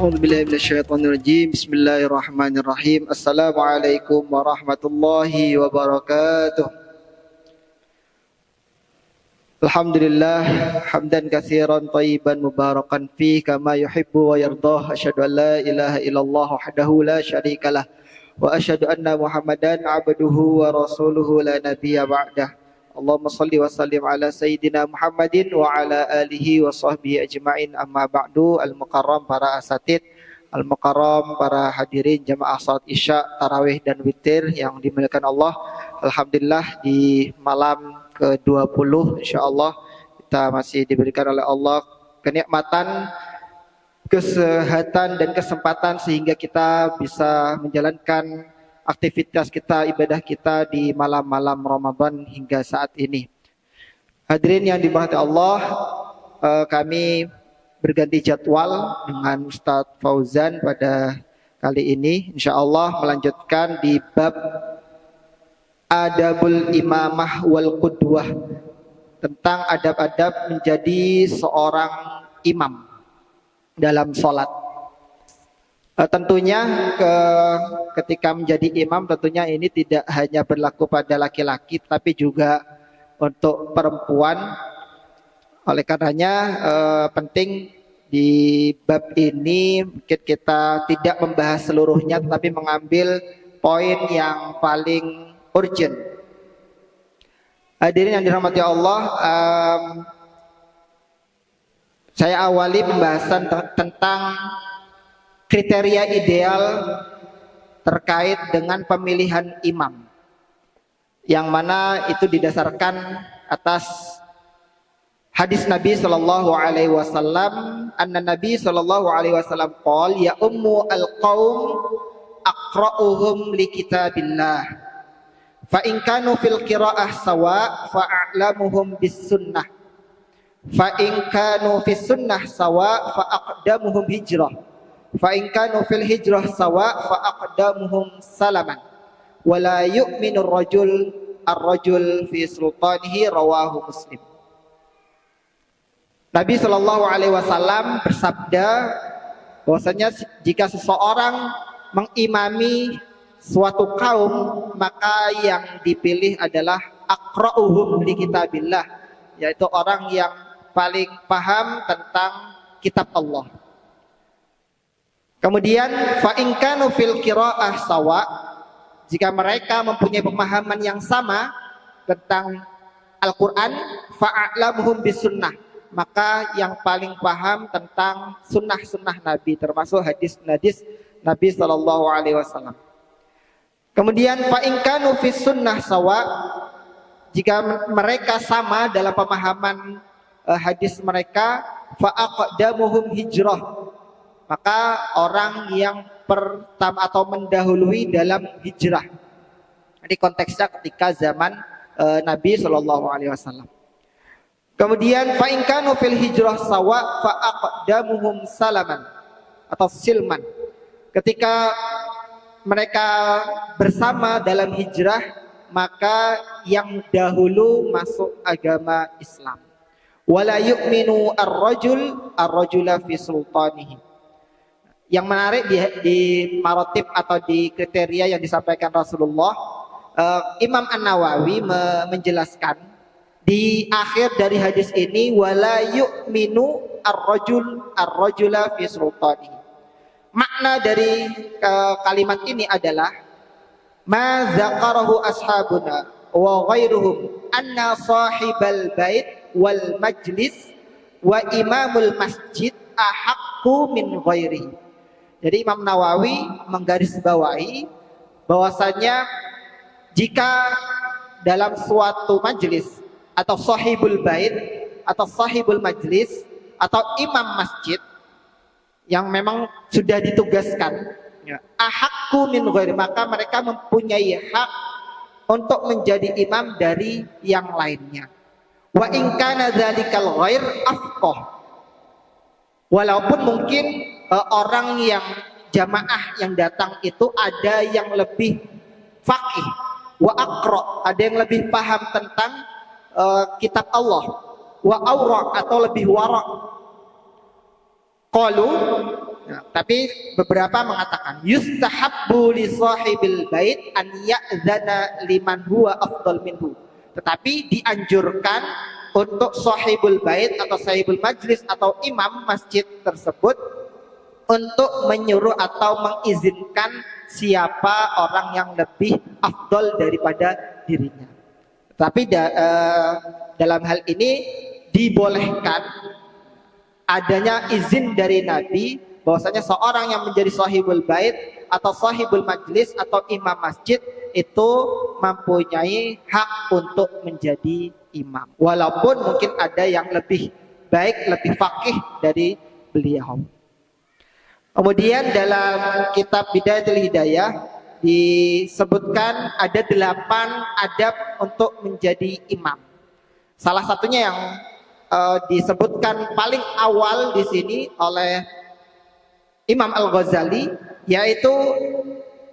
A'udzubillahi minasyaitonirrajim. Bismillahirrahmanirrahim. Assalamualaikum warahmatullahi wabarakatuh. Alhamdulillah hamdan katsiran thayyiban mubarakan fi kama yuhibbu wa yardah. Asyhadu an la ilaha illallah wahdahu la syarikalah wa asyhadu anna Muhammadan abduhu wa rasuluhu la nabiyya ba'dah. Allahumma salli wa sallim ala sayyidina Muhammadin wa ala alihi wa sahbihi ajma'in, amma ba'du. Al-mukarram para asatid, al-mukarram para hadirin jamaah salat isya, tarawih dan witir yang dimuliakan Allah. Alhamdulillah di malam ke-20 insyaallah kita masih diberikan oleh Allah kenikmatan, kesehatan dan kesempatan sehingga kita bisa menjalankan aktivitas kita, ibadah kita di malam-malam Ramadan hingga saat ini. Hadirin yang dirahmati Allah, kami berganti jadwal dengan Ustadz Fauzan pada kali ini. Insya Allah melanjutkan di bab Adabul Imamah wal Qudwah, tentang adab-adab menjadi seorang imam dalam sholat. Tentunya ketika menjadi imam tentunya ini tidak hanya berlaku pada laki-laki tapi juga untuk perempuan. Oleh karenanya penting di bab ini kita tidak membahas seluruhnya tetapi mengambil poin yang paling urgent. Hadirin yang dirahmati Allah, saya awali pembahasan tentang kriteria ideal terkait dengan pemilihan imam, yang mana itu didasarkan atas hadis Nabi sallallahu alaihi wasallam. Anna Nabi sallallahu alaihi wasallam qol ya ummu al-qaum aqra'uhum li kitabillah fa in kanu fil qira'ah sawa fa a'lamuhum bis sunnah fa in kanu fis sunnah sawa fa aqdamuhum hijrah fa in kanu fil hijrah sawa fa aqdamuhum salaman wa la yu'minu ar-rajul fi sultanihi, rawahu Muslim. Nabi sallallahu alaihi wasallam bersabda bahwasanya jika seseorang mengimami suatu kaum maka yang dipilih adalah aqra'uhum li kitabillah, yaitu orang yang paling paham tentang kitab Allah. Kemudian fa in kanu fil qira'ah sawa, jika mereka mempunyai pemahaman yang sama tentang Al-Qur'an, fa'alamuhum bis sunnah, maka yang paling paham tentang sunnah-sunnah Nabi, termasuk hadis-hadis Nabi sallallahu alaihi wasallam. Kemudian fa in kanu fis sunnah sawa, jika mereka sama dalam pemahaman hadis mereka, fa aqdamuhum hijrah, maka orang yang pertama atau mendahului dalam hijrah. Ini konteksnya ketika zaman Nabi Shallallahu Alaihi Wasallam. Kemudian fa in kanu fil hijrah sawa fa aqdamuhum salaman atau silman. Ketika mereka bersama dalam hijrah, maka yang dahulu masuk agama Islam. Wala yu'minu ar-rajula fi sultanihi. Yang menarik di marotib atau di kriteria yang disampaikan Rasulullah, Imam An-Nawawi menjelaskan di akhir dari hadis ini, wala yu'minu ar-rajula fi sultanihi. Makna dari kalimat ini adalah ma dzakarahu ashabuna wa ghairuhum anna sahibal bait wal majlis wa imamul masjid ahaqqu min ghairihi. Jadi Imam Nawawi menggarisbawahi bahwasanya jika dalam suatu majelis atau sahibul bait atau sahibul majlis atau imam masjid yang memang sudah ditugaskan, ahaqqu min ghairi, maka mereka mempunyai hak untuk menjadi imam dari yang lainnya. Wa in kana dzalikal ghair afqah, walaupun mungkin orang yang jamaah yang datang itu ada yang lebih faqih, wa aqra, ada yang lebih paham tentang kitab Allah, wa aura atau lebih wara. Qalu, Nah, tapi beberapa mengatakan yustahabbu li sahibil bait an ya'dzana liman huwa afdal minhu. Tetapi dianjurkan untuk sahibul bait atau sahibul majlis atau imam masjid tersebut untuk menyuruh atau mengizinkan siapa orang yang lebih afdal daripada dirinya. Tapi dalam hal ini dibolehkan adanya izin dari Nabi bahwasanya seorang yang menjadi sahibul bait atau sahibul majlis atau imam masjid itu mempunyai hak untuk menjadi imam. Walaupun mungkin ada yang lebih baik, lebih faqih dari beliau. Kemudian dalam kitab Bidayatul Hidayah disebutkan ada 8 adab untuk menjadi imam. Salah satunya yang disebutkan paling awal di sini oleh Imam Al-Ghazali, yaitu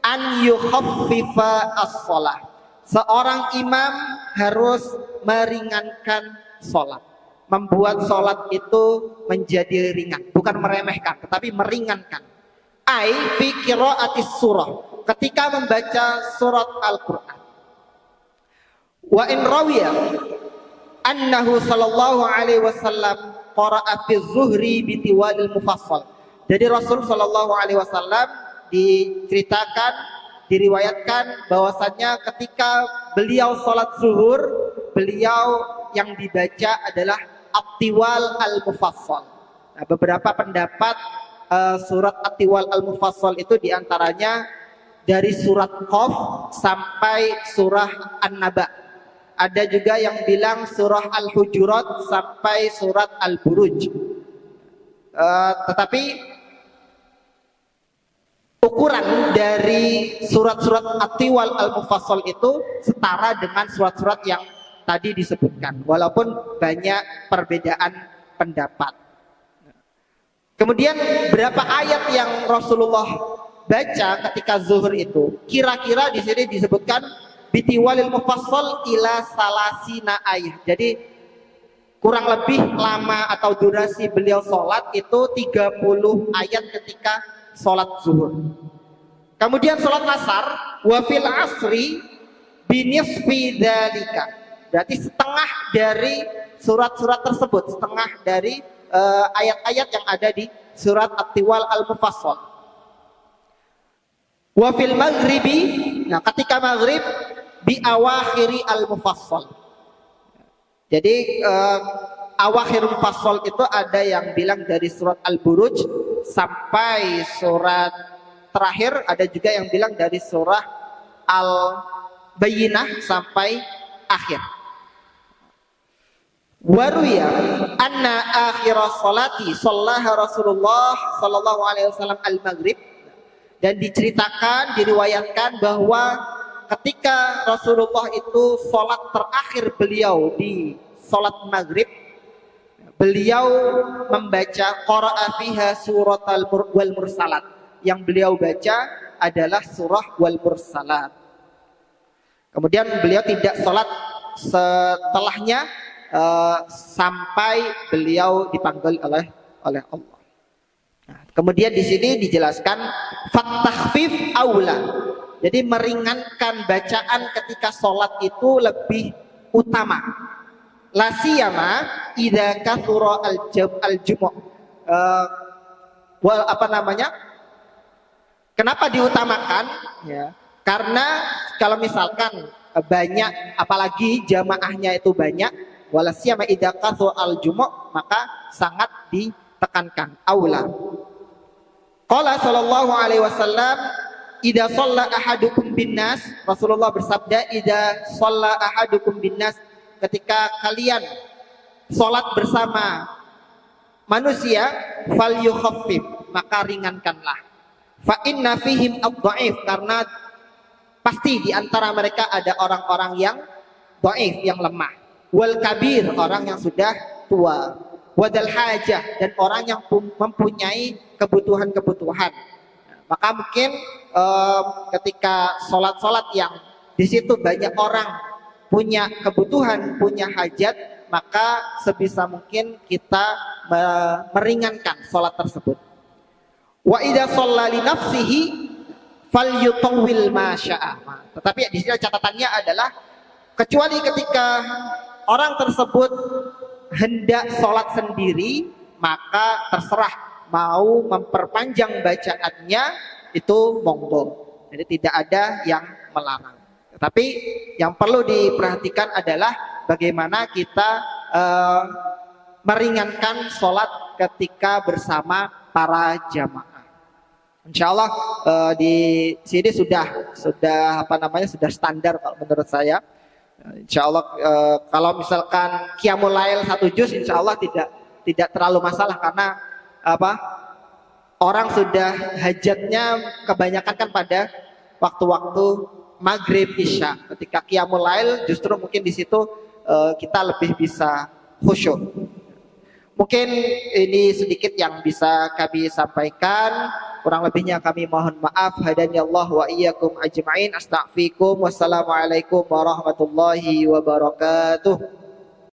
an yukhaffifa as-shalah. Seorang imam harus meringankan sholat, membuat sholat itu menjadi ringan, bukan meremehkan tetapi meringankan. Ai fi qiraatis surah, ketika membaca surat Al-Qur'an. Wa in rawiya annahu sallallahu alaihi wasallam qara'a fi zuhri bi tiwalil mufassal. Jadi Rasul sallallahu alaihi wasallam diceritakan, diriwayatkan bahwasannya ketika beliau sholat zuhur, beliau yang dibaca adalah At-Tiwal Al-Mufassal. Nah, beberapa pendapat surat At-Tiwal Al-Mufassal itu diantaranya dari surat Qaf sampai surah An-Naba. Ada juga yang bilang surah Al-Hujurat sampai surat Al-Buruj. Tetapi ukuran dari surat-surat At-Tiwal Al-Mufassal itu setara dengan surat-surat yang tadi disebutkan, walaupun banyak perbedaan pendapat. Kemudian berapa ayat yang Rasulullah baca ketika zuhur itu? Kira-kira di sini disebutkan bitiwalil mufassal ila salasina ayat. Jadi kurang lebih lama atau durasi beliau sholat itu 30 ayat ketika sholat zuhur. Kemudian sholat asar wa fil asri binisfi dzalika. Berarti setengah dari surat-surat tersebut, setengah dari ayat-ayat yang ada di surat At-Tiwal Al-Mufassal. Wa fil maghribi, nah ketika maghrib bi awakhiri Al-Mufassal. Jadi awakhir Mufassal itu ada yang bilang dari surat Al-Buruj sampai surat terakhir, ada juga yang bilang dari surah Al-Bayyinah sampai akhir. Waruya anna akhirah salati sallaha Rasulullah sallallahu alaihi wasallam al-maghrib, dan diceritakan, diriwayatkan bahwa ketika Rasulullah itu sholat terakhir beliau di sholat maghrib, beliau membaca qara'a fiha surat wal mursalat. Yang beliau baca adalah surah wal mursalat. Kemudian beliau tidak sholat setelahnya sampai beliau dipanggil oleh Allah. Nah, kemudian di sini dijelaskan fattakhfif aula. Jadi meringankan bacaan ketika sholat itu lebih utama. La siyama idza kathura al-jumu'. Kenapa diutamakan? Ya, karena kalau misalkan banyak, apalagi jamaahnya itu banyak, wala siyama idza kathura al-jumu', maka sangat ditekankan aula. Qala sallallahu alaihi wasallam, idza shalla ahadukum binnas, Rasulullah bersabda, idza shalla ahadukum binnas, ketika kalian sholat bersama manusia, fal yukhaffif, maka ringankanlah. Fa inna fihim ad-dhaif, karena pasti di antara mereka ada orang-orang yang dhaif, yang lemah. Wal kabir, orang yang sudah tua. Wadal hajah, dan orang yang mempunyai kebutuhan-kebutuhan. Maka mungkin ketika sholat-sholat yang di situ banyak orang punya kebutuhan, punya hajat, maka sebisa mungkin kita meringankan sholat tersebut. Wa idza shalla li nafsihi falyutawwil ma syaa. Tetapi di sini catatannya adalah kecuali ketika orang tersebut hendak sholat sendiri, maka terserah mau memperpanjang bacaannya itu monggo. Jadi tidak ada yang melarang. Tetapi yang perlu diperhatikan adalah bagaimana kita meringankan sholat ketika bersama para jamaah. Insya Allah di sini sudah sudah standar kalau menurut saya. Insya Allah kalau misalkan Qiyamul Lail 1 juz, insya Allah tidak terlalu masalah karena orang sudah hajatnya kebanyakan kan pada waktu-waktu maghrib isya. Ketika Qiyamul Lail justru mungkin di situ kita lebih bisa khusyuk. Mungkin ini sedikit yang bisa kami sampaikan. Kurang lebihnya kami mohon maaf. Hadaniyallahu wa iyyakum ajma'in. Astaghfirukum. Wassalamualaikum warahmatullahi wabarakatuh.